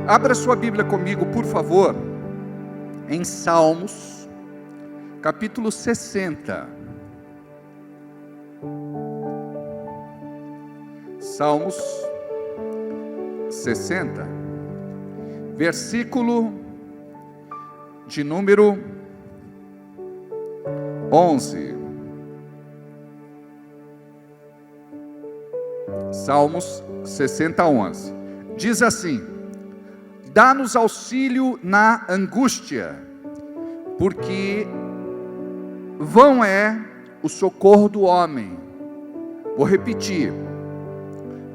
Abra sua Bíblia comigo, por favor, em Salmos, capítulo 60. Salmos 60, versículo de número 11. Salmos 60, 11. Diz assim: dá-nos auxílio na angústia, porque vão é o socorro do homem. Vou repetir: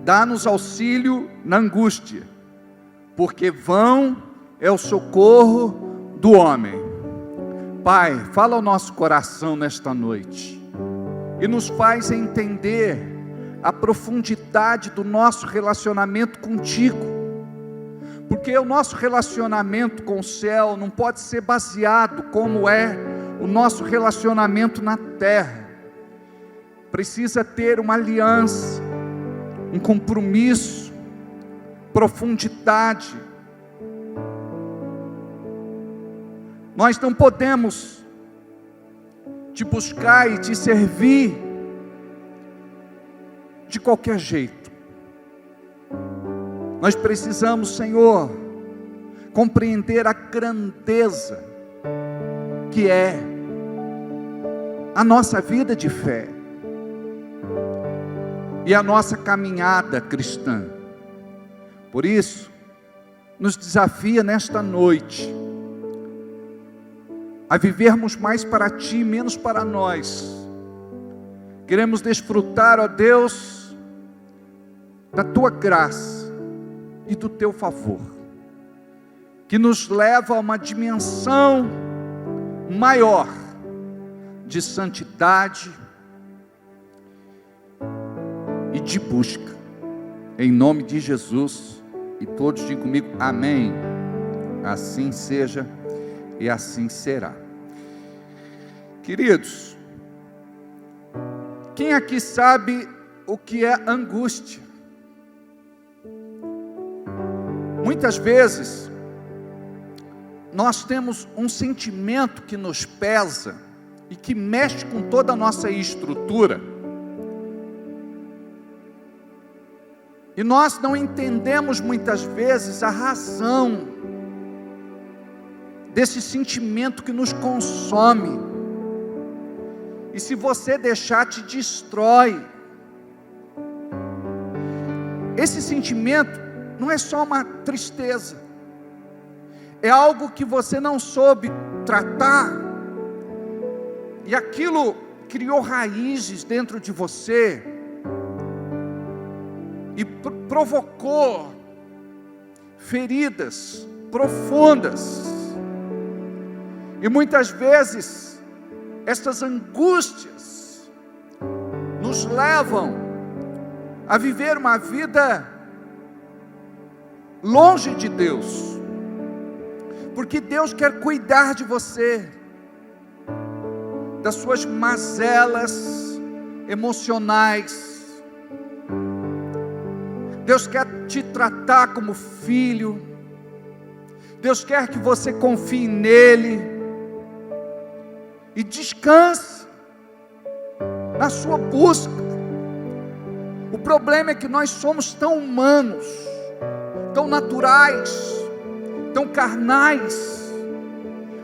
dá-nos auxílio na angústia, porque vão é o socorro do homem. Pai, fala ao nosso coração nesta noite e nos faz entender a profundidade do nosso relacionamento contigo. Porque o nosso relacionamento com o céu não pode ser baseado como é o nosso relacionamento na terra. Precisa ter uma aliança, um compromisso, profundidade. Nós não podemos te buscar e te servir de qualquer jeito. Nós precisamos, Senhor, compreender a grandeza que é a nossa vida de fé e a nossa caminhada cristã. Por isso, nos desafia nesta noite a vivermos mais para Ti, menos para nós. Queremos desfrutar, ó Deus, da Tua graça e do Teu favor, que nos leva a uma dimensão maior de santidade e de busca, em nome de Jesus. E todos digam comigo, amém. Assim seja e assim será. Queridos, quem aqui sabe o que é angústia? Muitas vezes, nós temos um sentimento que nos pesa e que mexe com toda a nossa estrutura. E nós não entendemos muitas vezes a razão desse sentimento que nos consome. E se você deixar, te destrói. Esse sentimento não é só uma tristeza, é algo que você não soube tratar, e aquilo criou raízes dentro de você, e provocou feridas profundas, e muitas vezes, essas angústias, nos levam a viver uma vida longe de Deus, porque Deus quer cuidar de você, das suas mazelas emocionais. Deus quer te tratar como filho. Deus quer que você confie nele e descanse na sua busca. O problema é que nós somos tão humanos, tão naturais, tão carnais,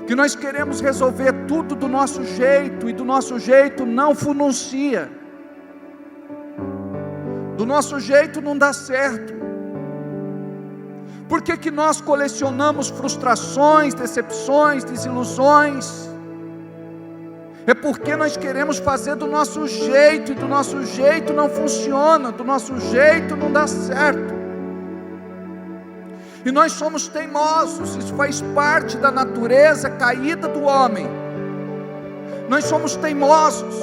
que nós queremos resolver tudo do nosso jeito, e do nosso jeito não funciona, do nosso jeito não dá certo. Por que nós colecionamos frustrações, decepções, desilusões? É porque nós queremos fazer do nosso jeito, e do nosso jeito não funciona, do nosso jeito não dá certo. E nós somos teimosos, isso faz parte da natureza caída do homem. Nós somos teimosos,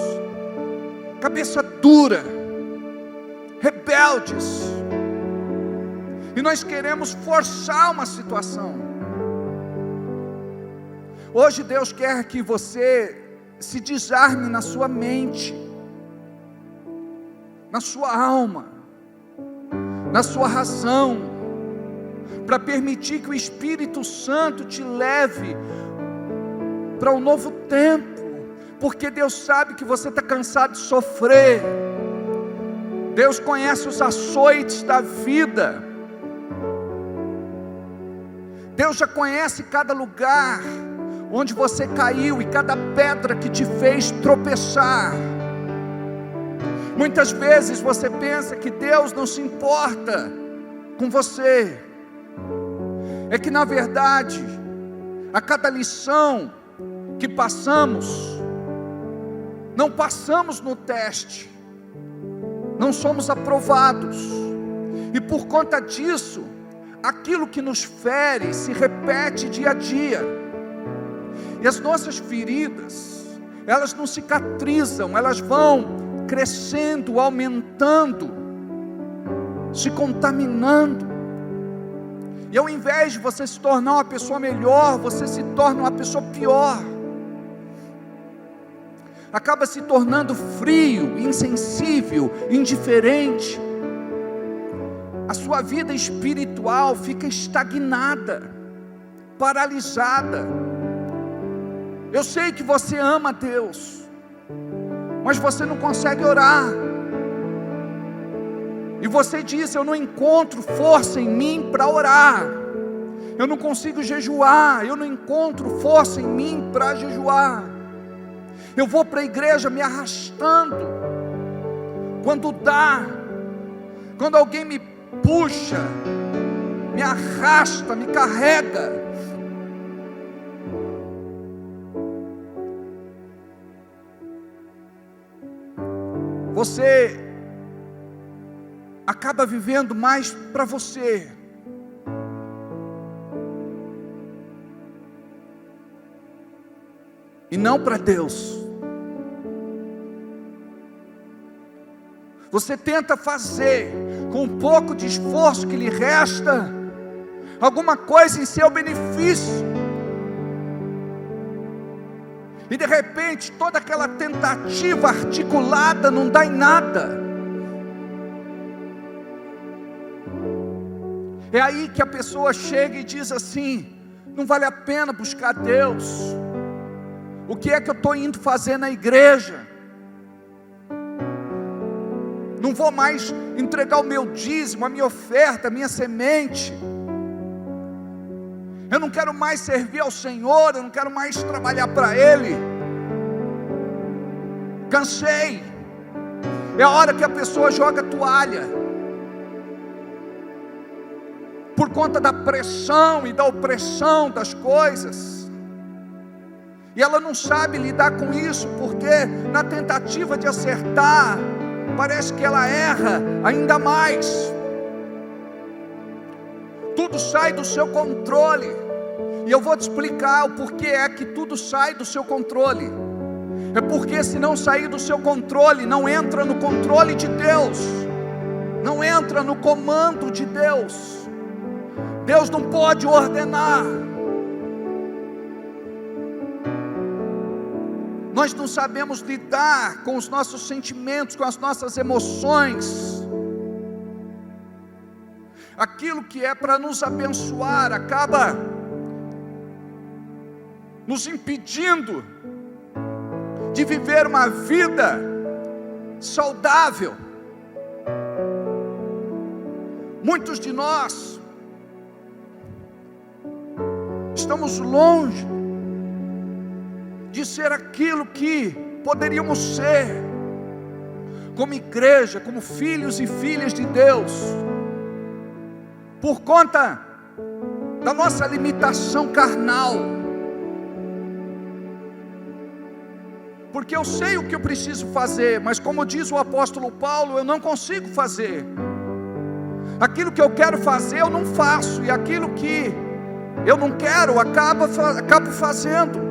cabeça dura, rebeldes, e nós queremos forçar uma situação. Hoje Deus quer que você se desarme na sua mente, na sua alma, na sua razão, para permitir que o Espírito Santo te leve para um novo tempo, porque Deus sabe que você está cansado de sofrer. Deus conhece os açoites da vida. Deus já conhece cada lugar onde você caiu e cada pedra que te fez tropeçar. Muitas vezes você pensa que Deus não se importa com você. É que na verdade, a cada lição que passamos, não passamos no teste, não somos aprovados, e por conta disso, aquilo que nos fere se repete dia a dia, e as nossas feridas, elas não cicatrizam, elas vão crescendo, aumentando, se contaminando, e ao invés de você se tornar uma pessoa melhor, você se torna uma pessoa pior, acaba se tornando frio, insensível, indiferente. A sua vida espiritual fica estagnada, paralisada. Eu sei que você ama a Deus, mas você não consegue orar, e você diz: eu não encontro força em mim para orar, eu não consigo jejuar, eu não encontro força em mim para jejuar. Eu vou para a igreja me arrastando, quando dá, quando alguém me puxa, me arrasta, me carrega. Você acaba vivendo mais para você, e não para Deus. Você tenta fazer, com um pouco de esforço que lhe resta, alguma coisa em seu benefício, e de repente toda aquela tentativa articulada não dá em nada. É aí que a pessoa chega e diz assim: não vale a pena buscar Deus, o que é que eu estou indo fazer na igreja? Não vou mais entregar o meu dízimo, a minha oferta, a minha semente. Eu não quero mais servir ao Senhor, eu não quero mais trabalhar para Ele. Cansei. É a hora que a pessoa joga a toalha, por conta da pressão e da opressão das coisas. E ela não sabe lidar com isso, porque na tentativa de acertar, parece que ela erra ainda mais. Tudo sai do seu controle. E eu vou te explicar o porquê é que tudo sai do seu controle. É porque se não sair do seu controle, não entra no controle de Deus, não entra no comando de Deus. Deus não pode ordenar. Nós não sabemos lidar com os nossos sentimentos, com as nossas emoções. Aquilo que é para nos abençoar acaba nos impedindo de viver uma vida saudável. Muitos de nós estamos longe de ser aquilo que poderíamos ser, como igreja, como filhos e filhas de Deus, por conta da nossa limitação carnal. Porque eu sei o que eu preciso fazer, mas como diz o apóstolo Paulo, eu não consigo fazer. Aquilo que eu quero fazer eu não faço, e aquilo que eu não quero acabo fazendo.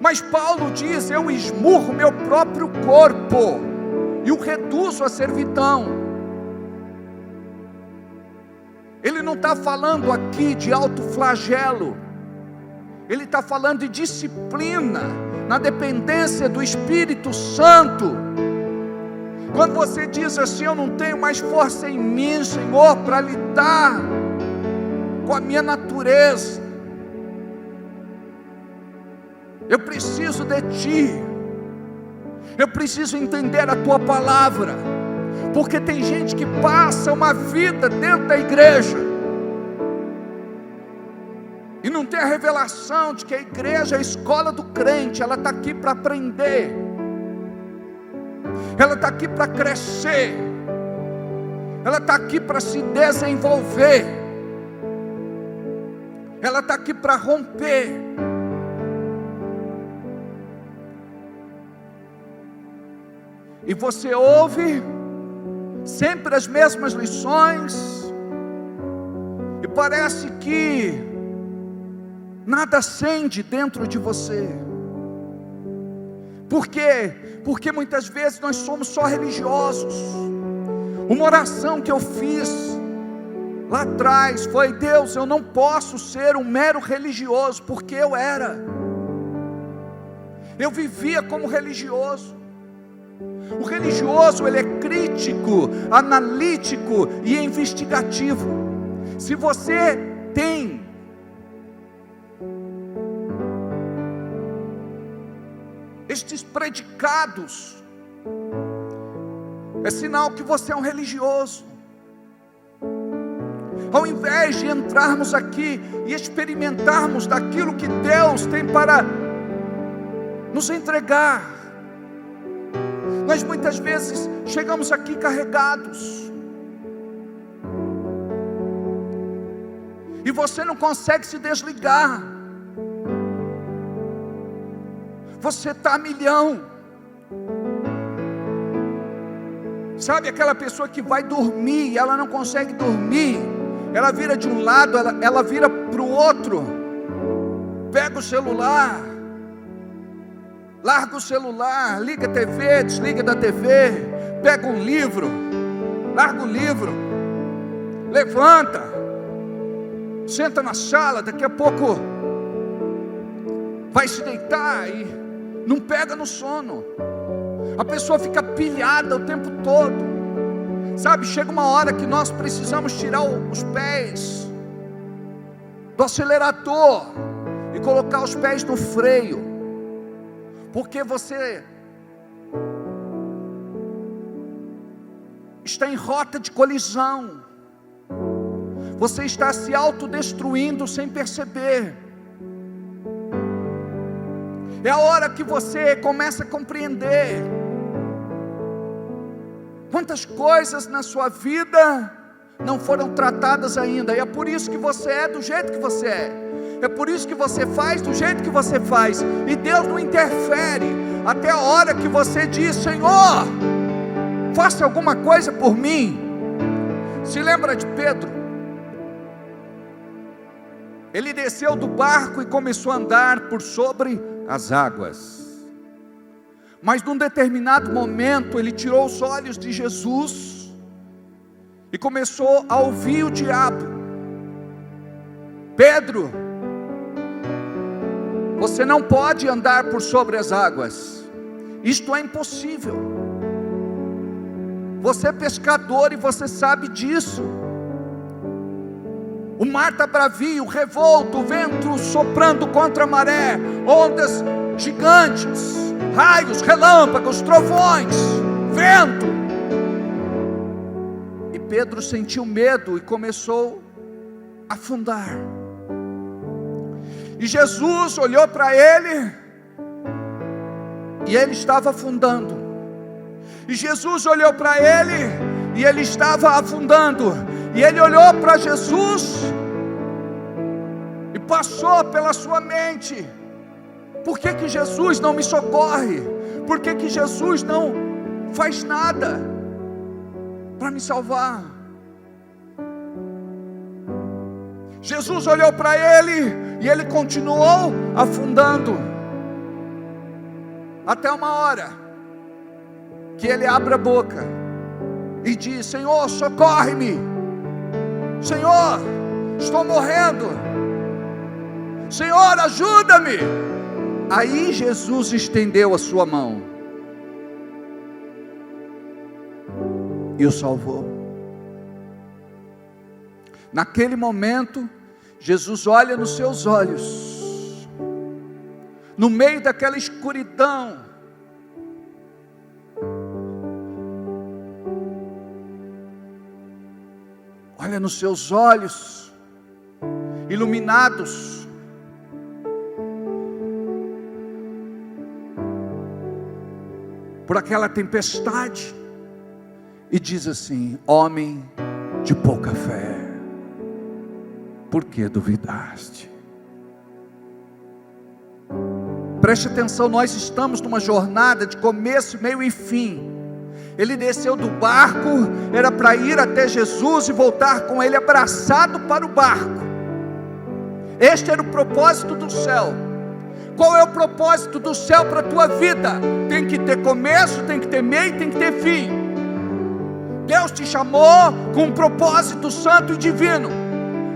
Mas Paulo diz: eu esmurro meu próprio corpo e o reduzo à servidão. Ele não está falando aqui de autoflagelo, ele está falando de disciplina, na dependência do Espírito Santo. Quando você diz assim: eu não tenho mais força em mim, Senhor, para lidar com a minha natureza, eu preciso de Ti, eu preciso entender a Tua palavra, porque tem gente que passa uma vida dentro da igreja e não tem a revelação de que a igreja é a escola do crente. Ela está aqui para aprender, ela está aqui para crescer, ela está aqui para se desenvolver, ela está aqui para romper. E você ouve sempre as mesmas lições, e parece que nada acende dentro de você. Por quê? Porque muitas vezes nós somos só religiosos. Uma oração que eu fiz lá atrás foi: Deus, eu não posso ser um mero religioso, porque eu vivia como religioso. O religioso, ele é crítico, analítico e investigativo. Se você tem estes predicados, é sinal que você é um religioso. Ao invés de entrarmos aqui e experimentarmos daquilo que Deus tem para nos entregar, nós muitas vezes chegamos aqui carregados, e você não consegue se desligar. Você está a milhão. Sabe aquela pessoa que vai dormir e ela não consegue dormir? Ela vira de um lado, ela vira para o outro, pega o celular, larga o celular, liga a TV, desliga da TV, pega um livro, larga o livro, levanta, senta na sala, daqui a pouco vai se deitar e não pega no sono. A pessoa fica pilhada o tempo todo. Sabe, chega uma hora que nós precisamos tirar os pés do acelerador e colocar os pés no freio, porque você está em rota de colisão, você está se autodestruindo sem perceber. É a hora que você começa a compreender quantas coisas na sua vida não foram tratadas ainda, e é por isso que você é do jeito que você é por isso que você faz do jeito que você faz, e Deus não interfere, até a hora que você diz: Senhor, faça alguma coisa por mim. Se lembra de Pedro? Ele desceu do barco e começou a andar por sobre as águas, mas num determinado momento ele tirou os olhos de Jesus e começou a ouvir o diabo: Pedro, você não pode andar por sobre as águas, isto é impossível. Você é pescador e você sabe disso. O mar está bravio, revolto, o vento soprando contra a maré, ondas gigantes, raios, relâmpagos, trovões, vento. E Pedro sentiu medo e começou a afundar. E Jesus olhou para ele, e ele estava afundando. E Jesus olhou para ele, e ele estava afundando. E ele olhou para Jesus, e passou pela sua mente: por que Jesus não me socorre? Por que Jesus não faz nada para me salvar? Jesus olhou para ele, e ele continuou afundando, até uma hora que ele abre a boca e diz: Senhor, socorre-me. Senhor, estou morrendo. Senhor, ajuda-me. Aí Jesus estendeu a sua mão e o salvou. Naquele momento, Jesus olha nos seus olhos, no meio daquela escuridão, olha nos seus olhos, iluminados, por aquela tempestade, e diz assim: homem de pouca fé, por que duvidaste? Preste atenção, nós estamos numa jornada de começo, meio e fim. Ele desceu do barco, era para ir até Jesus e voltar com ele abraçado para o barco. Este era o propósito do céu. Qual é o propósito do céu para a tua vida? Tem que ter começo, tem que ter meio, tem que ter fim. Deus te chamou com um propósito santo e divino.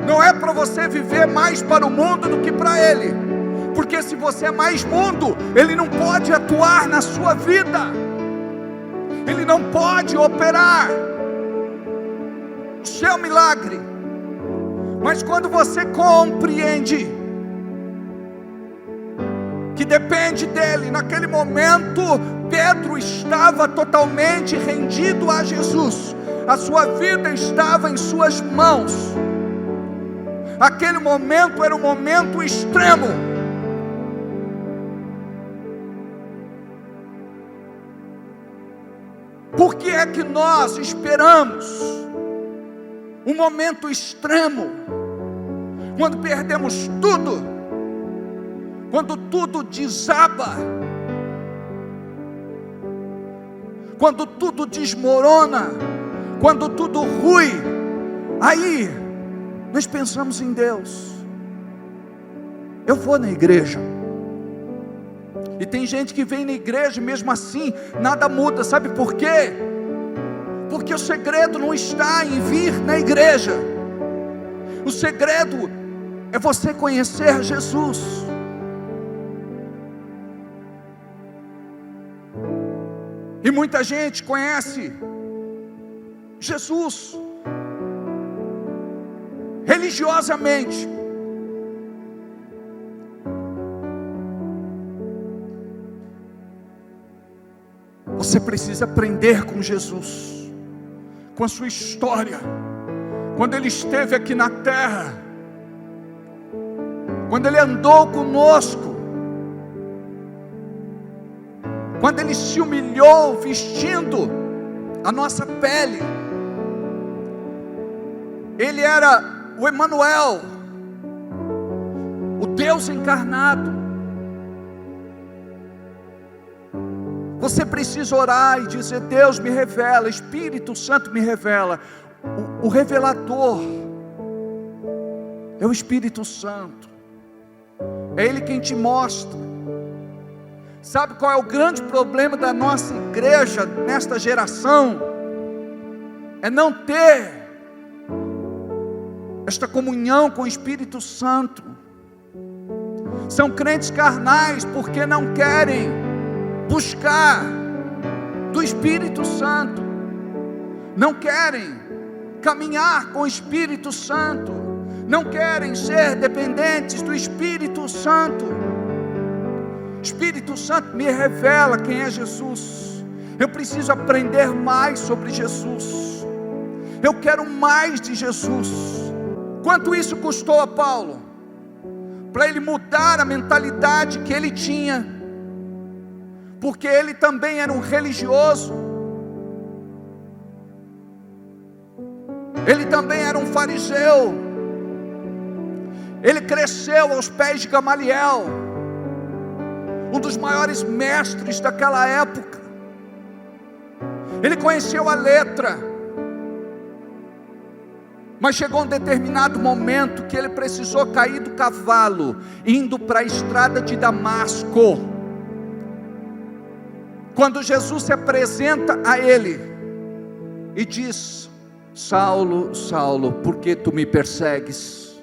Não é para você viver mais para o mundo do que para Ele, porque se você é mais mundo, Ele não pode atuar na sua vida, Ele não pode operar o seu milagre. Mas quando você compreende que depende dele, naquele momento Pedro estava totalmente rendido a Jesus, a sua vida estava em suas mãos. Aquele momento era um momento extremo. Por que é que nós esperamos um momento extremo, quando perdemos tudo, quando tudo desaba, quando tudo desmorona, quando tudo rui? Aí nós pensamos em Deus. Eu vou na igreja, e tem gente que vem na igreja e mesmo assim nada muda. Sabe por quê? Porque o segredo não está em vir na igreja. O segredo é você conhecer Jesus. E muita gente conhece Jesus religiosamente. Você precisa aprender com Jesus, com a sua história, quando Ele esteve aqui na terra, quando Ele andou conosco, quando Ele se humilhou vestindo a nossa pele. Ele era o Emanuel, o Deus encarnado. Você precisa orar e dizer: Deus me revela, Espírito Santo me revela. O revelador é o Espírito Santo, é Ele quem te mostra. Sabe qual é o grande problema da nossa igreja nesta geração? É não ter esta comunhão com o Espírito Santo. São crentes carnais porque não querem buscar do Espírito Santo, não querem caminhar com o Espírito Santo, não querem ser dependentes do Espírito Santo. Espírito Santo me revela quem é Jesus. Eu preciso aprender mais sobre Jesus. Eu quero mais de Jesus. Quanto isso custou a Paulo? Para ele mudar a mentalidade que ele tinha, porque ele também era um religioso, ele também era um fariseu, ele cresceu aos pés de Gamaliel, um dos maiores mestres daquela época. Ele conheceu a letra, mas chegou um determinado momento que ele precisou cair do cavalo, indo para a estrada de Damasco. Quando Jesus se apresenta a ele e diz: Saulo, Saulo, por que tu me persegues?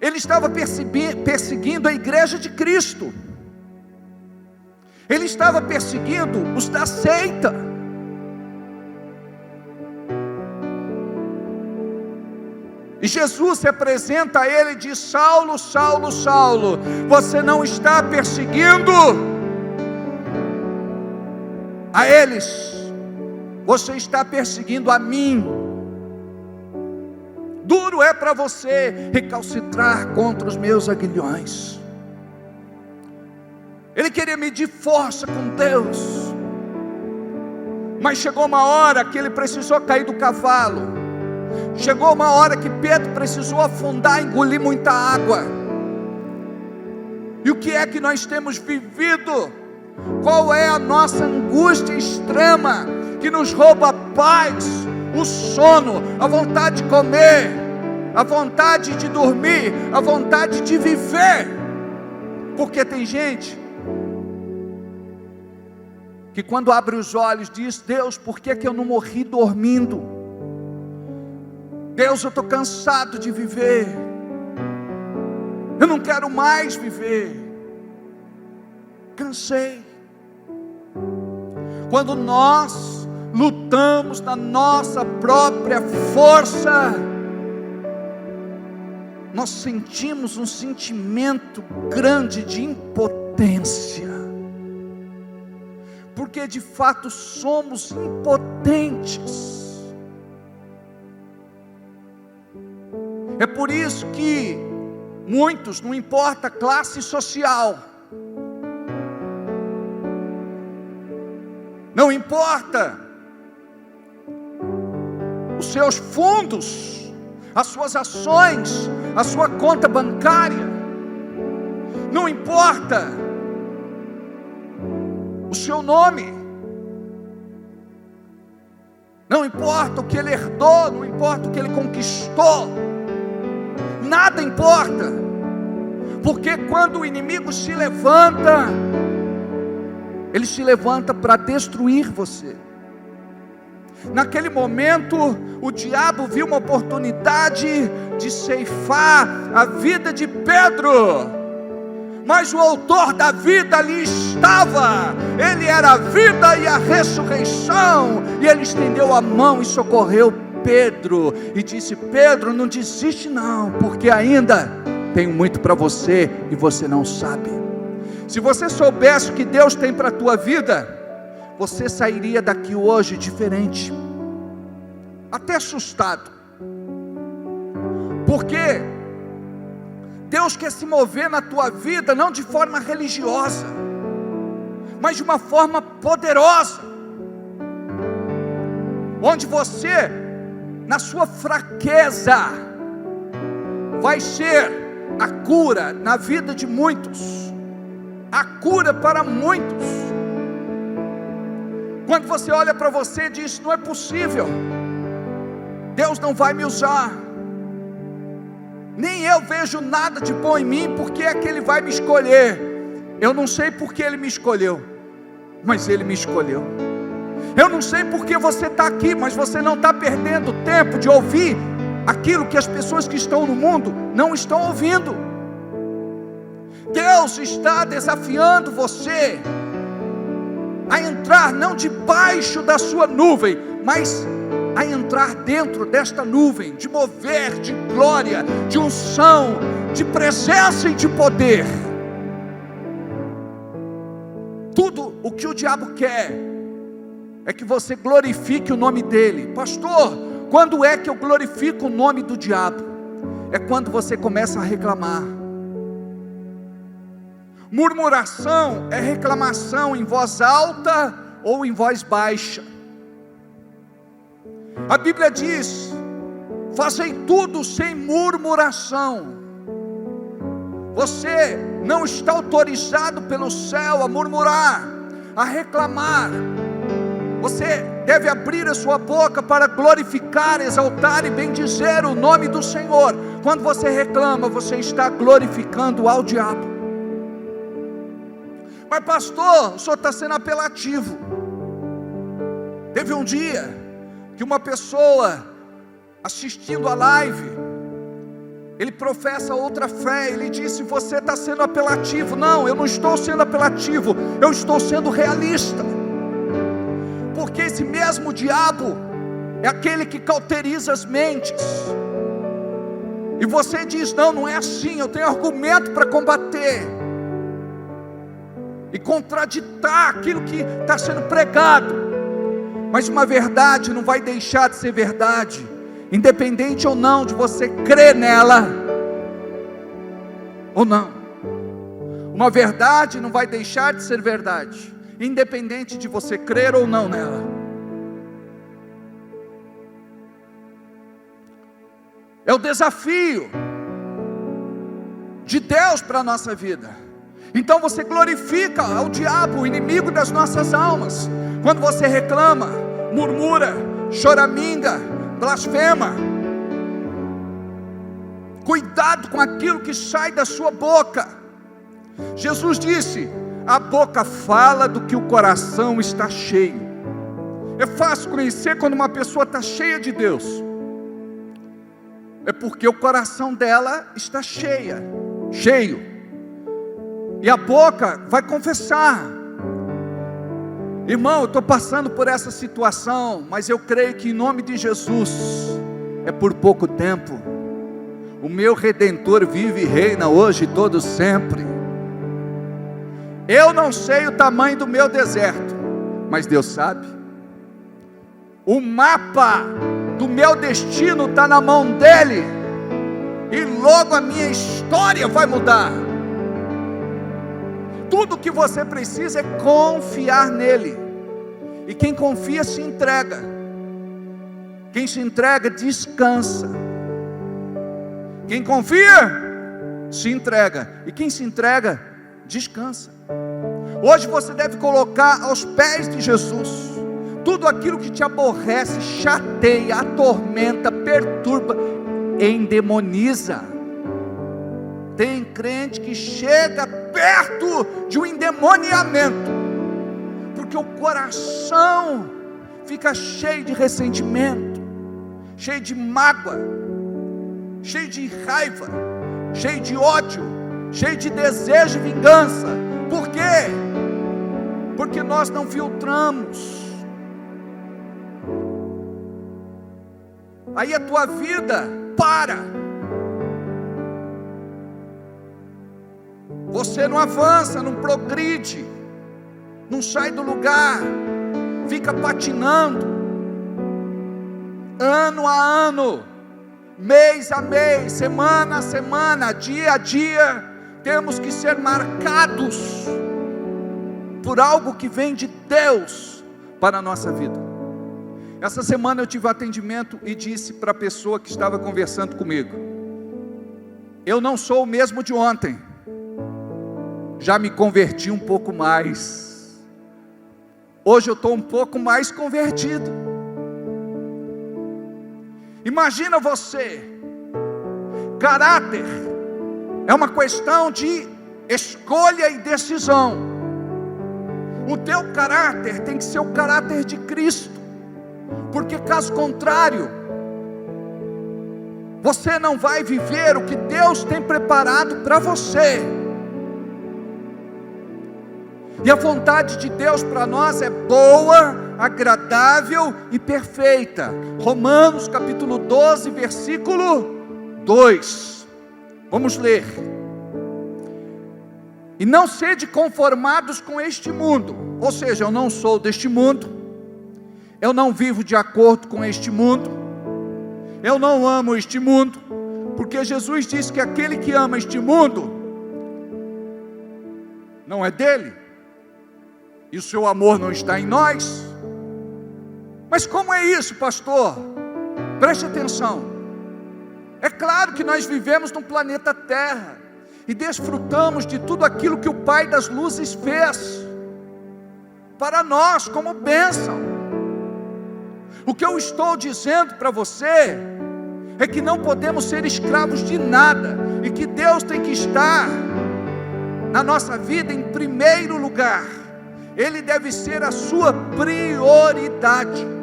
Ele estava perseguindo a igreja de Cristo. Ele estava perseguindo os da seita. E Jesus se apresenta a ele e diz: Saulo, Saulo, Saulo, você não está perseguindo a eles, você está perseguindo a mim. Duro é para você recalcitrar contra os meus aguilhões. Ele queria medir força com Deus, mas chegou uma hora que ele precisou cair do cavalo. Chegou uma hora que Pedro precisou afundar, engolir muita água. E o que é que nós temos vivido? Qual é a nossa angústia extrema que nos rouba a paz, o sono, a vontade de comer, a vontade de dormir, a vontade de viver? Porque tem gente que quando abre os olhos diz: Deus, por que eu não morri dormindo? Deus, eu estou cansado de viver, eu não quero mais viver, cansei. Quando nós lutamos na nossa própria força, nós sentimos um sentimento grande de impotência, porque de fato somos impotentes. É por isso que muitos, não importa a classe social, não importa os seus fundos, as suas ações, a sua conta bancária, não importa o seu nome, não importa o que ele herdou, não importa o que ele conquistou, nada importa, porque quando o inimigo se levanta, ele se levanta para destruir você. Naquele momento, o diabo viu uma oportunidade de ceifar a vida de Pedro, mas o autor da vida ali estava, ele era a vida e a ressurreição, e ele estendeu a mão e socorreu Pedro, e disse: Pedro, não desiste não, porque ainda tenho muito para você, e você não sabe. Se você soubesse o que Deus tem para a tua vida, você sairia daqui hoje diferente, até assustado, porque Deus quer se mover na tua vida, não de forma religiosa, mas de uma forma poderosa, onde você, na sua fraqueza, vai ser a cura na vida de muitos, a cura para muitos. Quando você olha para você e diz: não é possível, Deus não vai me usar, nem eu vejo nada de bom em mim, porque é que Ele vai me escolher? Eu não sei porque Ele me escolheu, mas Ele me escolheu. Eu não sei porque você está aqui, mas você não está perdendo tempo de ouvir aquilo que as pessoas que estão no mundo não estão ouvindo. Deus está desafiando você a entrar não debaixo da sua nuvem, mas a entrar dentro desta nuvem, de mover, de glória, de unção, de presença e de poder. Tudo o que o diabo quer é que você glorifique o nome dele. Pastor, quando é que eu glorifico o nome do diabo? É quando você começa a reclamar. Murmuração é reclamação em voz alta ou em voz baixa. A Bíblia diz: fazei tudo sem murmuração. Você não está autorizado pelo céu a murmurar, a reclamar. Você deve abrir a sua boca para glorificar, exaltar e bendizer o nome do Senhor. Quando você reclama, você está glorificando ao diabo. Mas pastor, o senhor está sendo apelativo. Teve um dia que uma pessoa assistindo a live, ele professa outra fé, ele disse: você está sendo apelativo. Não, eu não estou sendo apelativo, eu estou sendo realista, porque esse mesmo diabo é aquele que cauteriza as mentes, e você diz: não, não é assim, eu tenho argumento para combater e contraditar aquilo que está sendo pregado, mas uma verdade não vai deixar de ser verdade, independente ou não de você crer nela ou não. Uma verdade não vai deixar de ser verdade, independente de você crer ou não nela. É o desafio de Deus para a nossa vida. Então você glorifica ao diabo, o inimigo das nossas almas, quando você reclama, murmura, choraminga, blasfema. Cuidado com aquilo que sai da sua boca. Jesus disse: a boca fala do que o coração está cheio. É fácil conhecer quando uma pessoa está cheia de Deus, é porque o coração dela está cheio, e a boca vai confessar: irmão, eu estou passando por essa situação, mas eu creio que em nome de Jesus é por pouco tempo. O meu Redentor vive e reina hoje e todo sempre. Eu não sei o tamanho do meu deserto, mas Deus sabe. O mapa do meu destino está na mão dele, e logo a minha história vai mudar. Tudo que você precisa é confiar nele, e quem confia se entrega. Quem se entrega descansa. Quem confia se entrega, e quem se entrega descansa. Hoje você deve colocar aos pés de Jesus tudo aquilo que te aborrece, chateia, atormenta, perturba, endemoniza. Tem crente que chega perto de um endemoniamento, porque o coração fica cheio de ressentimento, cheio de mágoa, cheio de raiva, cheio de ódio, cheio de desejo de vingança. Por quê? Porque nós não filtramos. Aí a tua vida para. Você não avança, não progride, não sai do lugar, fica patinando, ano a ano, mês a mês, semana a semana, dia a dia. Temos que ser marcados por algo que vem de Deus para a nossa vida. Essa semana eu tive um atendimento e disse para a pessoa que estava conversando comigo: eu não sou o mesmo de ontem, já me converti um pouco mais, hoje eu estou um pouco mais convertido. Imagina você, caráter é uma questão de escolha e decisão. O teu caráter tem que ser o caráter de Cristo, porque caso contrário, você não vai viver o que Deus tem preparado para você. E a vontade de Deus para nós é boa, agradável e perfeita. Romanos capítulo 12, versículo 2. Vamos ler. E não sede conformados com este mundo. Ou seja, eu não sou deste mundo, eu não vivo de acordo com este mundo, eu não amo este mundo, porque Jesus disse que aquele que ama este mundo não é dele, e o seu amor não está em nós. Mas como é isso, pastor? Preste atenção. É claro que nós vivemos no planeta Terra e desfrutamos de tudo aquilo que o Pai das Luzes fez para nós como bênção. O que eu estou dizendo para você é que não podemos ser escravos de nada, e que Deus tem que estar na nossa vida em primeiro lugar. Ele deve ser a sua prioridade.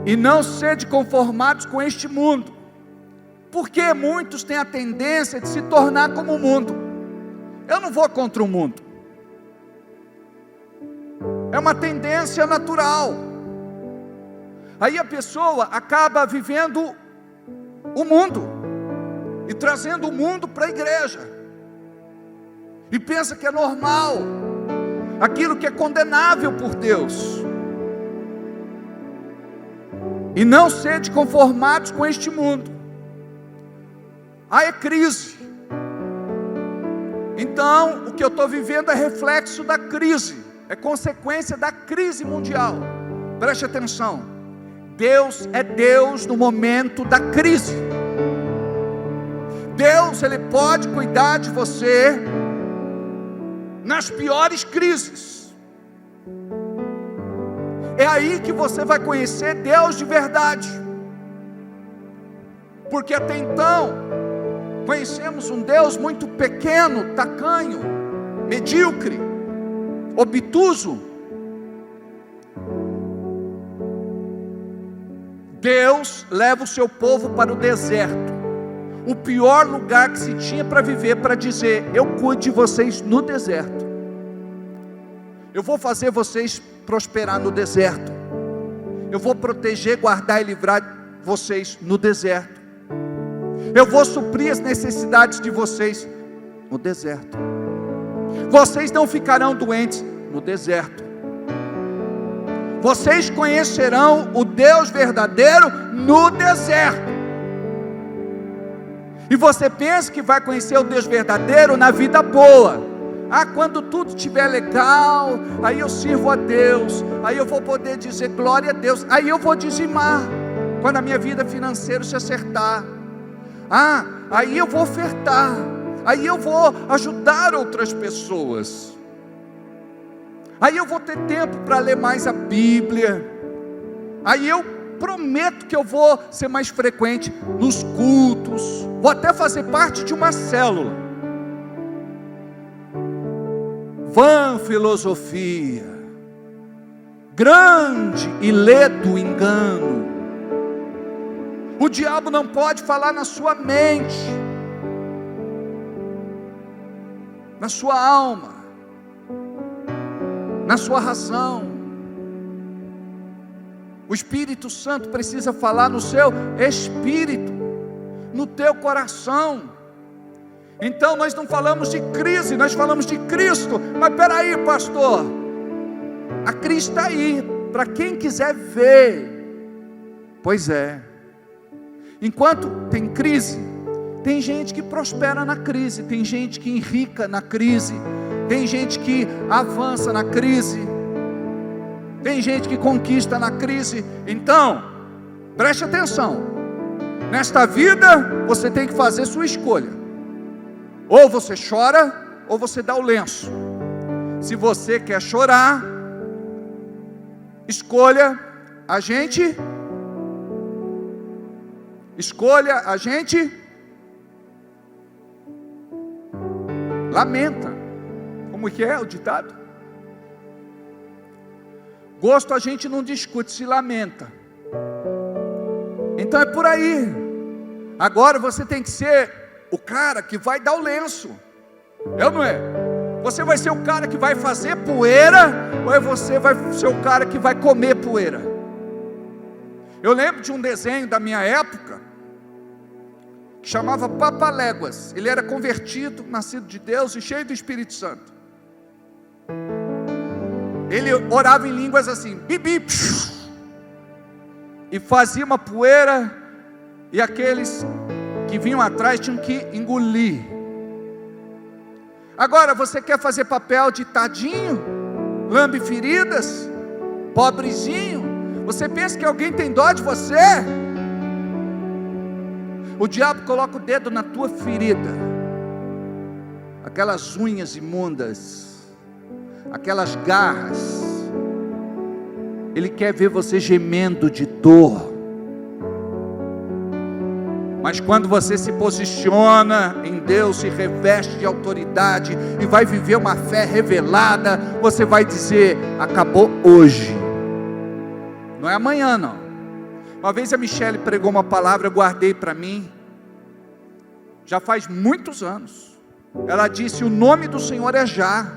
E não sede conformados com este mundo, porque muitos têm a tendência de se tornar como o mundo. Eu não vou contra o mundo, é uma tendência natural. Aí a pessoa acaba vivendo o mundo, e trazendo o mundo para a igreja, e pensa que é normal, aquilo que é condenável por Deus. E não sede conformados com este mundo. É crise. Então, o que eu estou vivendo é reflexo da crise, é consequência da crise mundial. Preste atenção, Deus é Deus no momento da crise. Deus, Ele pode cuidar de você nas piores crises. É aí que você vai conhecer Deus de verdade, porque até então conhecemos um Deus muito pequeno, tacanho, medíocre, obtuso. Deus leva o seu povo para o deserto, o pior lugar que se tinha para viver, para dizer: eu cuido de vocês no deserto, eu vou fazer vocês prosperar no deserto, eu vou proteger, guardar e livrar vocês no deserto, eu vou suprir as necessidades de vocês no deserto, vocês não ficarão doentes no deserto, vocês conhecerão o Deus verdadeiro no deserto. E você pensa que vai conhecer o Deus verdadeiro na vida boa. Quando tudo estiver legal, aí eu sirvo a Deus, aí eu vou poder dizer glória a Deus, aí eu vou dizimar, quando a minha vida financeira se acertar, aí eu vou ofertar, aí eu vou ajudar outras pessoas, aí eu vou ter tempo para ler mais a Bíblia, aí eu prometo que eu vou ser mais frequente nos cultos, vou até fazer parte de uma célula. Vã filosofia, grande e ledo engano. O diabo não pode falar na sua mente, na sua alma, na sua razão. O Espírito Santo precisa falar no seu espírito, no teu coração. Então nós não falamos de crise, nós falamos de Cristo. Mas peraí, pastor, a crise está aí, para quem quiser ver. Pois é, enquanto tem crise, tem gente que prospera na crise, tem gente que enrica na crise, tem gente que avança na crise, tem gente que conquista na crise. Então, preste atenção, nesta vida você tem que fazer sua escolha. Ou você chora, ou você dá o lenço. Se você quer chorar, escolha a gente lamenta. Como que é o ditado? Gosto a gente não discute, se lamenta. Então é por aí. Agora você tem que ser o cara que vai dar o lenço, ou não é? Você vai ser o cara que vai fazer poeira, ou você vai ser o cara que vai comer poeira? Eu lembro de um desenho da minha época, que chamava Papaléguas. Ele era convertido, nascido de Deus e cheio do Espírito Santo. Ele orava em línguas assim, bibi, e fazia uma poeira, e aqueles que vinham atrás tinham que engolir. Agora você quer fazer papel de tadinho, lambe feridas, pobrezinho? Você pensa que alguém tem dó de você? O diabo coloca o dedo na tua ferida, aquelas unhas imundas, aquelas garras. Ele quer ver você gemendo de dor. Mas quando você se posiciona em Deus, se reveste de autoridade e vai viver uma fé revelada, você vai dizer: acabou hoje, não é amanhã não. Uma vez a Michele pregou uma palavra, eu guardei para mim, já faz muitos anos. Ela disse: o nome do Senhor é já.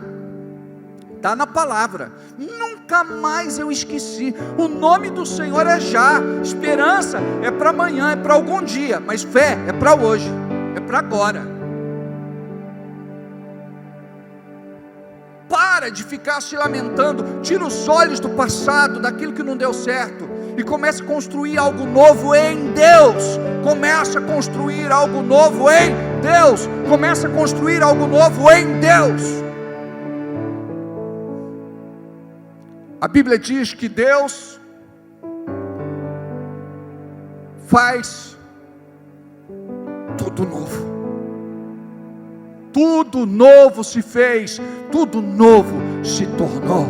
Está na palavra. Nunca mais eu esqueci. O nome do Senhor é já. Esperança é para amanhã, é para algum dia. Mas fé é para hoje, é para agora. Para de ficar se lamentando. Tira os olhos do passado, daquilo que não deu certo, e comece a construir algo novo em Deus. Começa a construir algo novo em Deus. Começa a construir algo novo em Deus. A Bíblia diz que Deus faz tudo novo. Tudo novo se fez, tudo novo se tornou.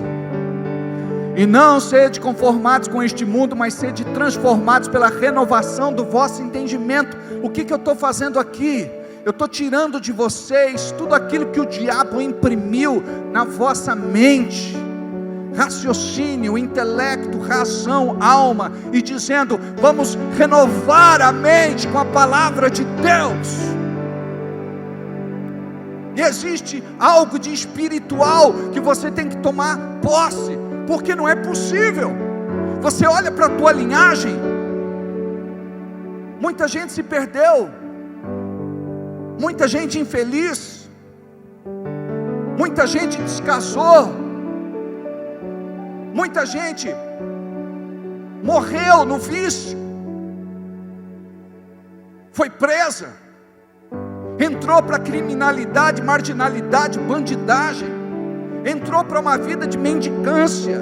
E não sede conformados com este mundo, mas sede transformados pela renovação do vosso entendimento. O que eu estou fazendo aqui? Eu estou tirando de vocês tudo aquilo que o diabo imprimiu na vossa mente, raciocínio, intelecto, razão, alma, e dizendo: vamos renovar a mente com a palavra de Deus. E existe algo de espiritual que você tem que tomar posse, porque não é possível. Você olha para a tua linhagem, muita gente se perdeu, muita gente infeliz, muita gente descasou, muita gente morreu no vício, foi presa, entrou para criminalidade, marginalidade, bandidagem, entrou para uma vida de mendicância.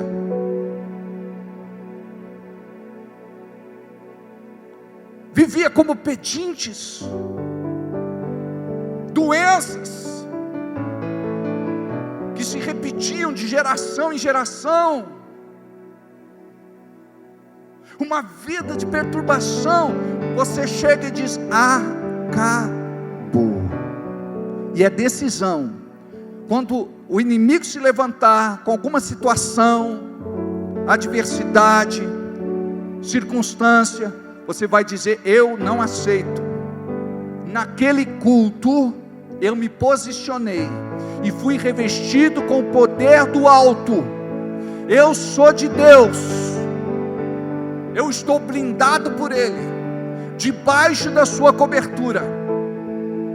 Vivia como pedintes, doenças que se repetiam de geração em geração, uma vida de perturbação. Você chega e diz: acabou. E é decisão. Quando o inimigo se levantar com alguma situação, adversidade, circunstância, você vai dizer: eu não aceito. Naquele culto eu me posicionei e fui revestido com o poder do alto. Eu sou de Deus, eu estou blindado por Ele, debaixo da sua cobertura.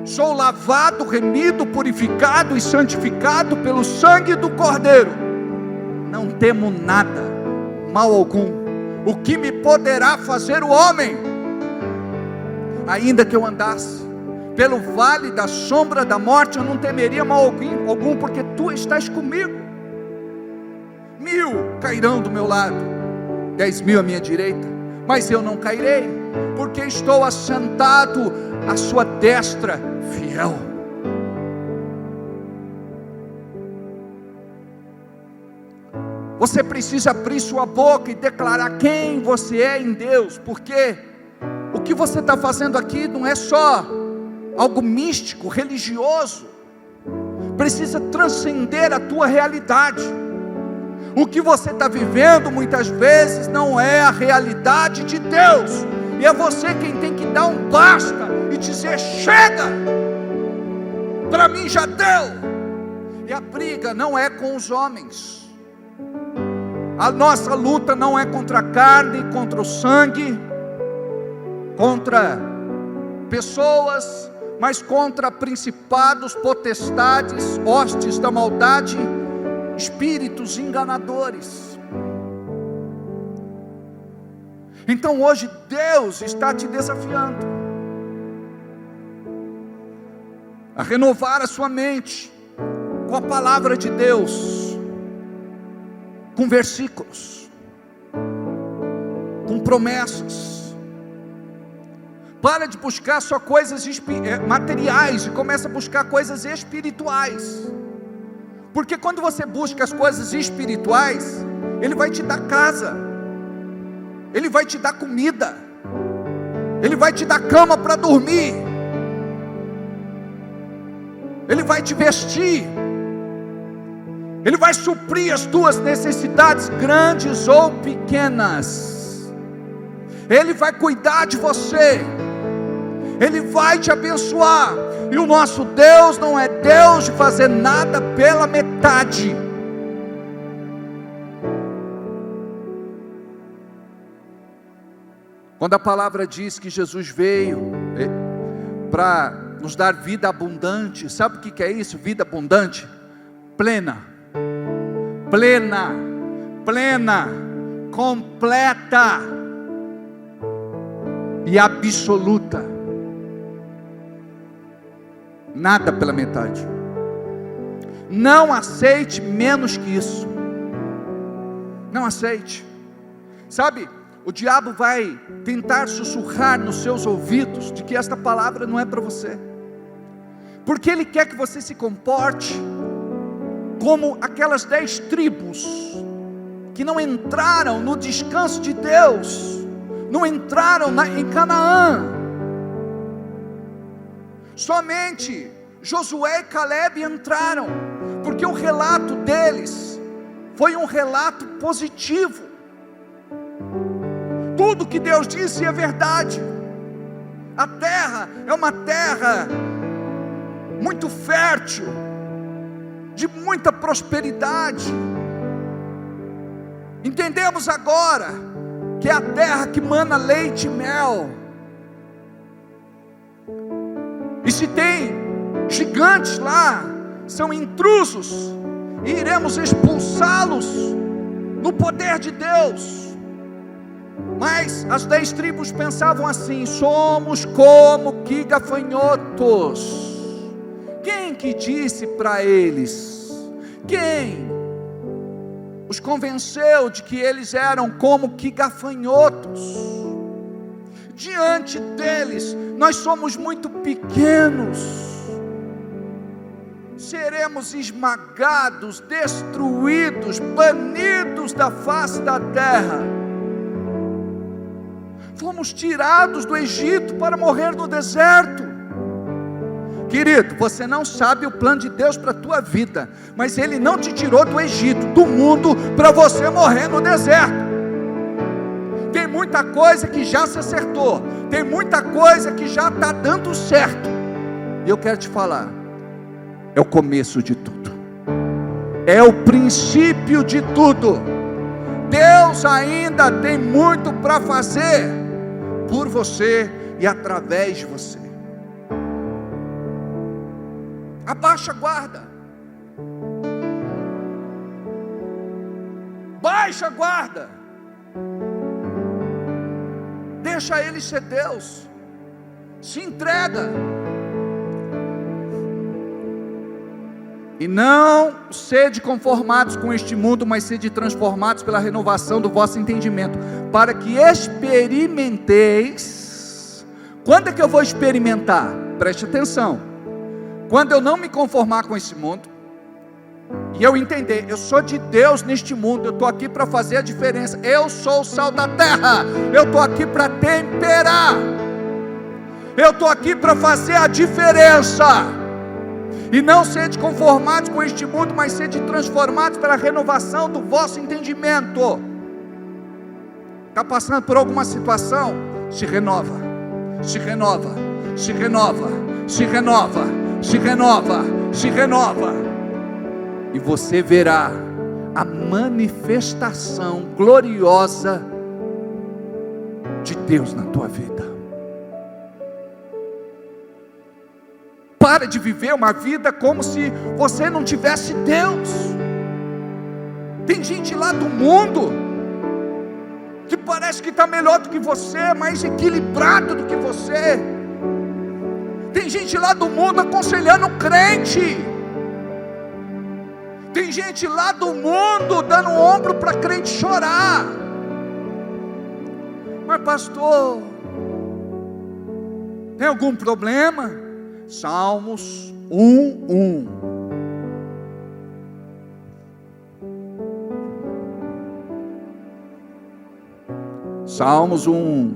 Sou lavado, remido, purificado e santificado pelo sangue do Cordeiro. Não temo nada, mal algum. O que me poderá fazer o homem? Ainda que eu andasse pelo vale da sombra da morte, eu não temeria mal algum, porque tu estás comigo. 1000 cairão do meu lado, 10.000 à minha direita, mas eu não cairei, porque estou assentado à sua destra fiel. Você precisa abrir sua boca e declarar quem você é em Deus, porque o que você está fazendo aqui não é só algo místico, religioso, precisa transcender a tua realidade. O que você está vivendo muitas vezes não é a realidade de Deus, e é você quem tem que dar um basta e dizer: chega, para mim já deu. E a briga não é com os homens, a nossa luta não é contra a carne, contra o sangue, contra pessoas, mas contra principados, potestades, hostes da maldade, espíritos enganadores. Então hoje Deus está te desafiando a renovar a sua mente com a palavra de Deus, com versículos, com promessas. Para de buscar só coisas materiais e começa a buscar coisas espirituais. Porque quando você busca as coisas espirituais, Ele vai te dar casa, Ele vai te dar comida, Ele vai te dar cama para dormir, Ele vai te vestir, Ele vai suprir as tuas necessidades, grandes ou pequenas. Ele vai cuidar de você, Ele vai te abençoar. E o nosso Deus não é Deus de fazer nada pela metade. Quando a palavra diz que Jesus veio para nos dar vida abundante, sabe o que é isso? Vida abundante? Plena, plena, plena, completa e absoluta. Nada pela metade. Não aceite menos que isso. Não aceite. Sabe, o diabo vai tentar sussurrar nos seus ouvidos de que esta palavra não é para você, porque ele quer que você se comporte como aquelas 10 tribos que não entraram no descanso de Deus, não entraram em Canaã. Somente Josué e Caleb entraram, porque o relato deles foi um relato positivo. Tudo que Deus disse é verdade. A terra é uma terra muito fértil, de muita prosperidade. Entendemos agora que é a terra que mana leite e mel. E se tem gigantes lá, são intrusos, e iremos expulsá-los no poder de Deus. Mas as 10 tribos pensavam assim: somos como que gafanhotos. Quem que disse para eles? Quem os convenceu de que eles eram como que gafanhotos? Diante deles, nós somos muito pequenos, seremos esmagados, destruídos, banidos da face da terra. Fomos tirados do Egito para morrer no deserto. Querido, você não sabe o plano de Deus para a tua vida, mas Ele não te tirou do Egito, do mundo, para você morrer no deserto. Tem muita coisa que já se acertou, tem muita coisa que já está dando certo, e eu quero te falar, é o começo de tudo, é o princípio de tudo. Deus ainda tem muito para fazer por você e através de você. Abaixa a guarda, baixa a guarda, deixa Ele ser Deus, se entrega, e não sede conformados com este mundo, mas sede transformados pela renovação do vosso entendimento, para que experimenteis. Quando é que eu vou experimentar? Preste atenção. Quando eu não me conformar com esse mundo, e eu entender, eu sou de Deus neste mundo, eu estou aqui para fazer a diferença, eu sou o sal da terra, eu estou aqui para temperar, eu estou aqui para fazer a diferença, e não sede conformados com este mundo, mas sede transformados pela renovação do vosso entendimento. Está passando por alguma situação? Se renova, se renova, se renova, se renova, se renova, se renova, e você verá a manifestação gloriosa de Deus na tua vida. Para de viver uma vida como se você não tivesse Deus. Tem gente lá do mundo que parece que está melhor do que você, mais equilibrado do que você. Tem gente lá do mundo aconselhando o crente. Tem gente lá do mundo dando ombro para crente chorar. Mas pastor, tem algum problema? Salmos 1:1. Salmos 1:1.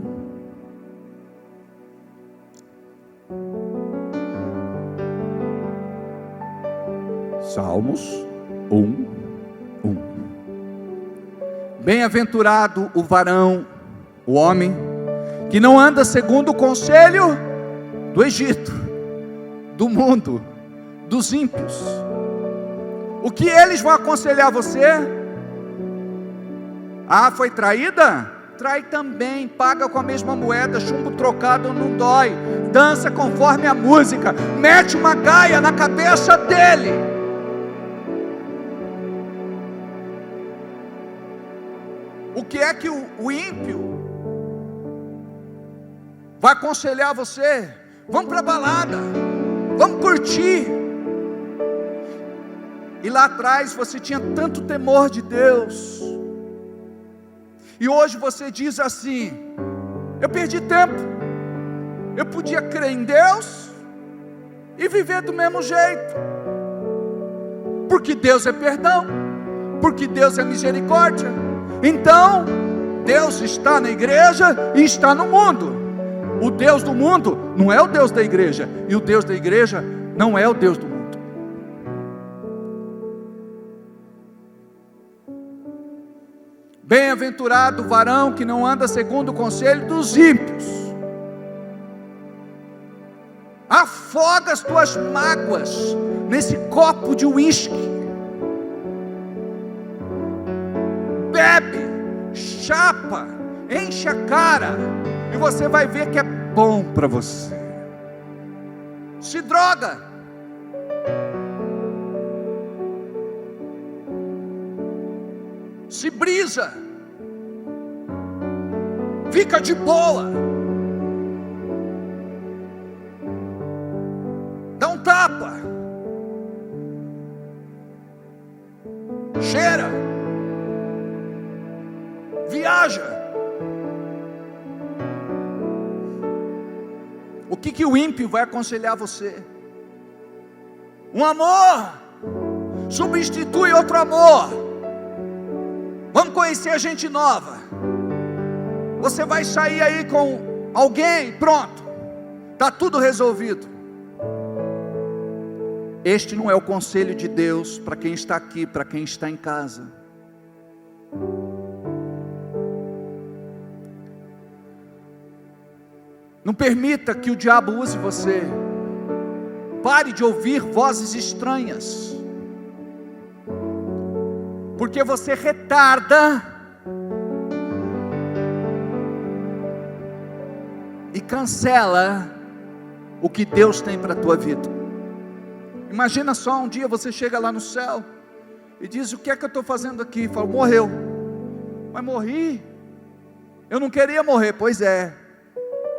Salmos 1:1. Bem-aventurado o varão, o homem, que não anda segundo o conselho do Egito, do mundo, dos ímpios. O que eles vão aconselhar você? Ah, foi traída? trai também, paga com a mesma moeda, chumbo trocado não dói, dança conforme a música, mete uma gaia na cabeça dele. O que é que o ímpio vai aconselhar você? Vamos para a balada, vamos curtir. E lá atrás você tinha tanto temor de Deus, e hoje você diz assim: eu perdi tempo, eu podia crer em Deus e viver do mesmo jeito, porque Deus é perdão, porque Deus é misericórdia. Então Deus está na igreja e está no mundo. O Deus do mundo não é o Deus da igreja, e o Deus da igreja não é o Deus do mundo. Bem-aventurado o varão que não anda segundo o conselho dos ímpios. Afoga as tuas mágoas nesse copo de uísque. Bebe, chapa, enche a cara, e você vai ver que é bom para você. Se droga. Se brisa, fica de boa, dá um tapa, cheira, viaja. O que o ímpio vai aconselhar você? Um amor substitui outro amor. Vamos conhecer gente nova. Você vai sair aí com alguém, pronto, está tudo resolvido. Este não é o conselho de Deus para quem está aqui, para quem está em casa. Não permita que o diabo use você. Pare de ouvir vozes estranhas, porque você retarda e cancela o que Deus tem para a tua vida. Imagina só, um dia você chega lá no céu e diz: o que é que eu estou fazendo aqui? Fala: morreu. Mas morri? Eu não queria morrer. Pois é,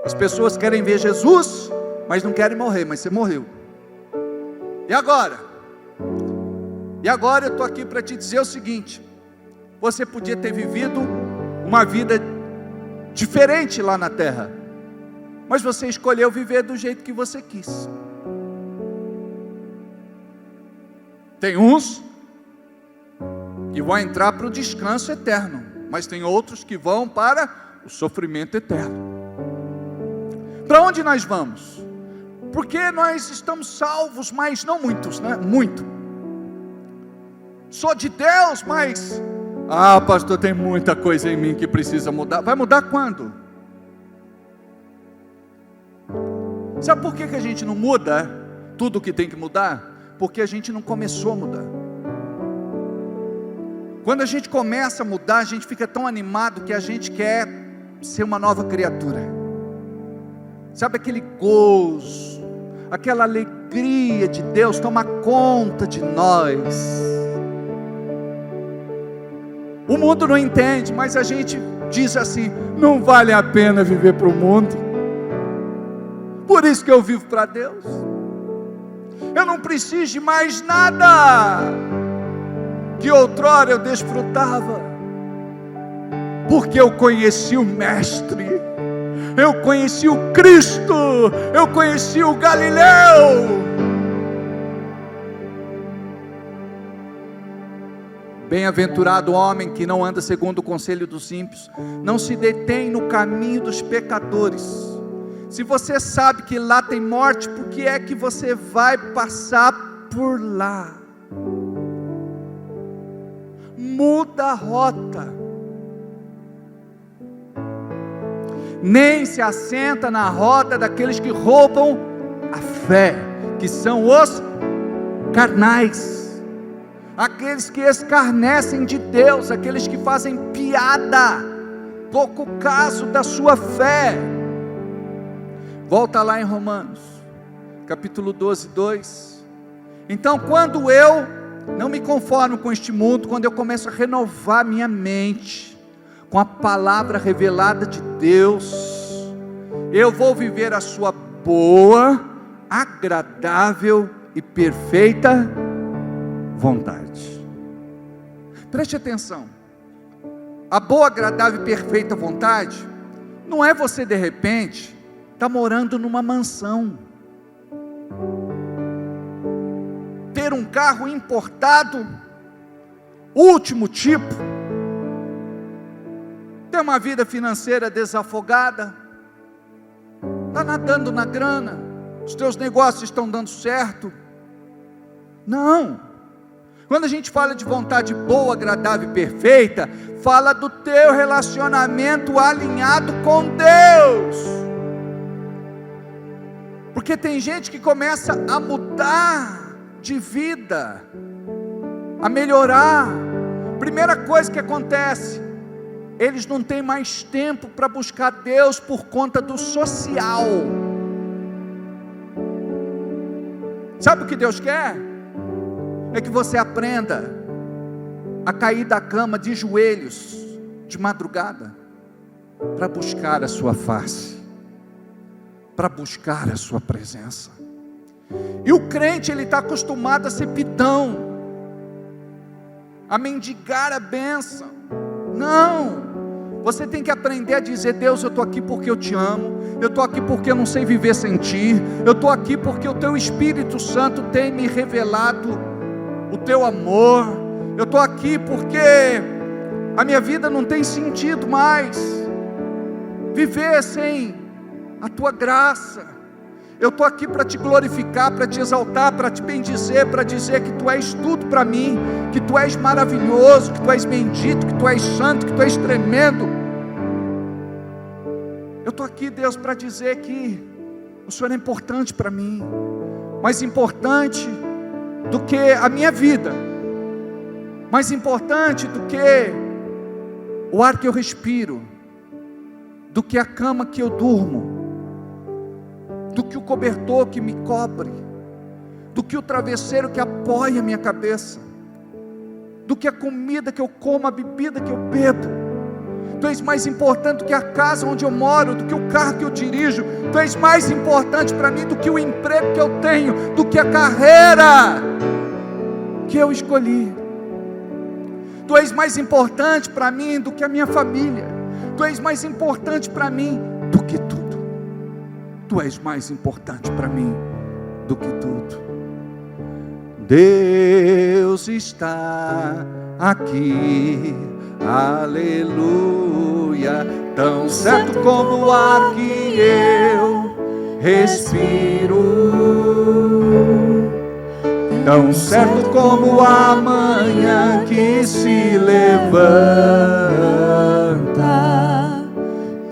as pessoas querem ver Jesus, mas não querem morrer, mas você morreu. E agora? E agora eu estou aqui para te dizer o seguinte: você podia ter vivido uma vida diferente lá na terra, mas você escolheu viver do jeito que você quis. Tem uns que vão entrar para o descanso eterno, mas tem outros que vão para o sofrimento eterno. Para onde nós vamos? Porque nós estamos salvos, mas não muitos, né? Muito. Sou de Deus, mas pastor, tem muita coisa em mim que precisa mudar. Vai mudar quando? Sabe por que a gente não muda tudo o que tem que mudar? Porque a gente não começou a mudar. Quando a gente começa a mudar, a gente fica tão animado que a gente quer ser uma nova criatura. Sabe aquele gozo, aquela alegria de Deus tomar conta de nós. O mundo não entende, mas a gente diz assim: não vale a pena viver para o mundo, por isso que eu vivo para Deus. Eu não preciso de mais nada que outrora eu desfrutava, porque eu conheci o Mestre, eu conheci o Cristo, eu conheci o Galileu. Bem-aventurado o homem que não anda segundo o conselho dos ímpios, não se detém no caminho dos pecadores. Se você sabe que lá tem morte, por que é que você vai passar por lá? Muda a rota. Nem se assenta na roda daqueles que roubam a fé, que são os carnais, aqueles que escarnecem de Deus, aqueles que fazem piada pouco caso da sua fé. Volta lá em Romanos, capítulo 12, 2. Então, quando eu não me conformo com este mundo, quando eu começo a renovar minha mente com a palavra revelada de Deus, eu vou viver a sua boa, agradável e perfeita vontade. Preste atenção. A boa, agradável e perfeita vontade não é você de repente estar morando numa mansão, ter um carro importado, último tipo, ter uma vida financeira desafogada, está nadando na grana, os teus negócios estão dando certo. Não. Quando a gente fala de vontade boa, agradável e perfeita, fala do teu relacionamento alinhado com Deus. Porque tem gente que começa a mudar de vida, a melhorar. Primeira coisa que acontece, eles não têm mais tempo para buscar Deus por conta do social. Sabe o que Deus quer? É que você aprenda a cair da cama de joelhos de madrugada para buscar a sua face, para buscar a sua presença. E o crente, ele está acostumado a ser pidão, a mendigar a bênção. Não, você tem que aprender a dizer: Deus, eu estou aqui porque eu te amo, eu estou aqui porque eu não sei viver sem ti, eu estou aqui porque o teu Espírito Santo tem me revelado o teu amor, eu estou aqui porque a minha vida não tem sentido mais viver sem a tua graça. Eu estou aqui para te glorificar, para te exaltar, para te bendizer, para dizer que tu és tudo para mim, que tu és maravilhoso, que tu és bendito, que tu és santo, que tu és tremendo. Eu estou aqui, Deus, para dizer que o Senhor é importante para mim, mais importante do que a minha vida, mais importante do que o ar que eu respiro, do que a cama que eu durmo, do que o cobertor que me cobre, do que o travesseiro que apoia a minha cabeça, do que a comida que eu como, a bebida que eu bebo. Tu és mais importante do que a casa onde eu moro, do que o carro que eu dirijo. Tu és mais importante para mim do que o emprego que eu tenho, do que a carreira que eu escolhi. Tu és mais importante para mim do que a minha família. Tu és mais importante para mim do que tudo. Tu és mais importante para mim do que tudo. Deus está aqui, aleluia, tão certo como o ar que eu respiro, tão certo como a manhã que se levanta,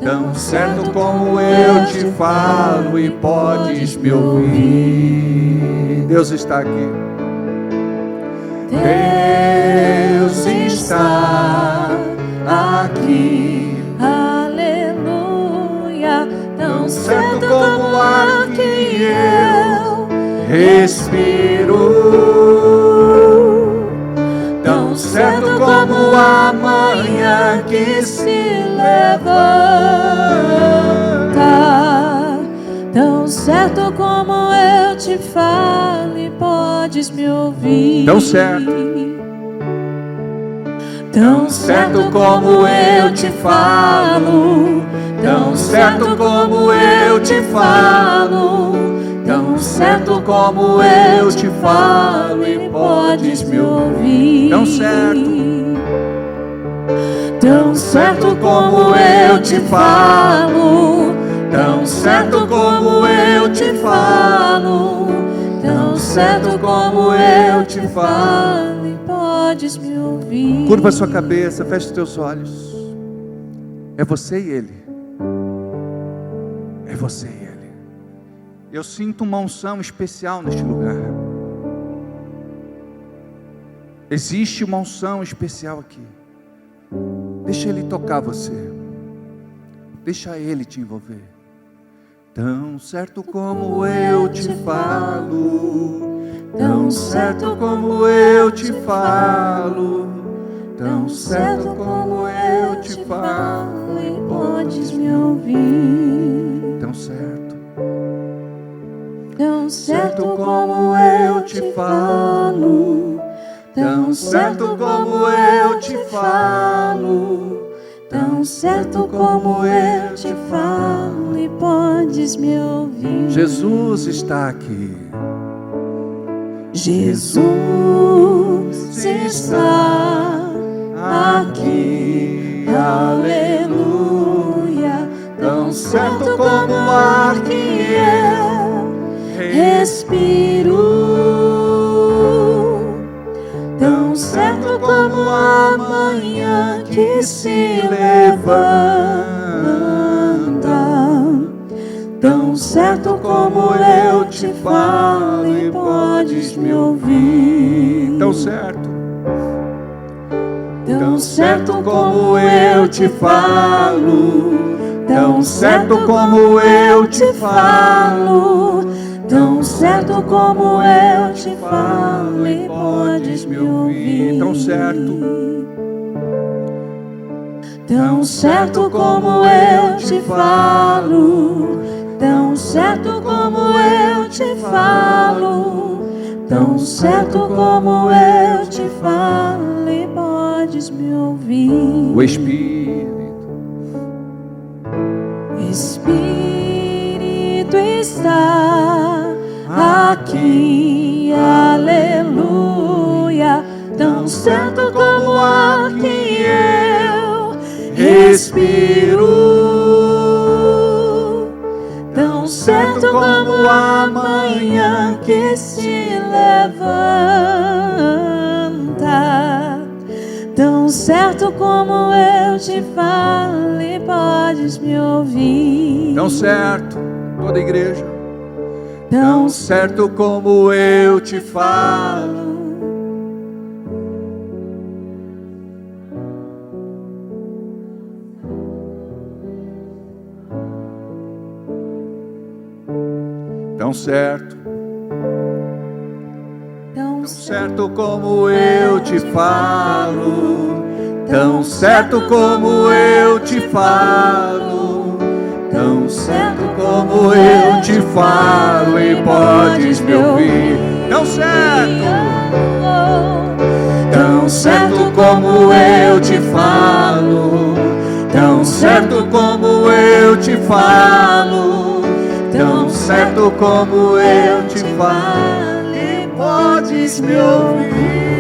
tão certo como eu te falo e podes me ouvir. Deus está aqui. Deus está aqui, aleluia, tão certo como o ar que eu respiro, tão certo como a manhã que se levanta, tão certo como eu te falo e podes me ouvir. Tão certo, tão certo como eu te falo, tão certo como eu te falo, tão certo como eu te falo e podes me ouvir. Tão certo, tão certo como eu te falo, tão certo como eu te falo, tão certo como eu te falo e podes me ouvir. curva a sua cabeça, feche os teus olhos. É você e Ele. É você e Ele. Eu sinto uma unção especial neste lugar. Existe uma unção especial aqui. Deixa Ele tocar você. Deixa Ele te envolver. Tão certo como eu te falo, tão certo como eu te falo, tão certo como eu te falo, e podes me ouvir. tão certo, Tão certo como eu te falo, tão certo como eu te falo, tão certo como eu te falo, e podes me ouvir. Jesus está aqui. Jesus está aqui, aleluia. Tão certo como o ar que eu respiro, tão certo como a manhã que se levanta, tão certo como eu te falo, e podes me ouvir. Tão certo, Tão certo como eu te falo, tão certo como eu te falo, tão certo como eu te falo, e podes me ouvir. tão certo, Tão certo como eu te falo, tão certo como eu te falo, tão certo como eu te falo, e podes me ouvir. o Espírito Espírito está aqui, aleluia. Tão certo como o ar que eu respiro, tão certo como a manhã que se levanta, tão certo como eu te falo, e podes me ouvir. tão certo, toda a igreja, Tão certo como eu te falo, tão certo, tão certo como eu te falo, tão certo como eu te falo, tão certo como eu te falo, e podes me ouvir. Tão certo, tão certo como eu te falo, tão certo como eu te falo, tão certo como eu te falo, e podes me ouvir.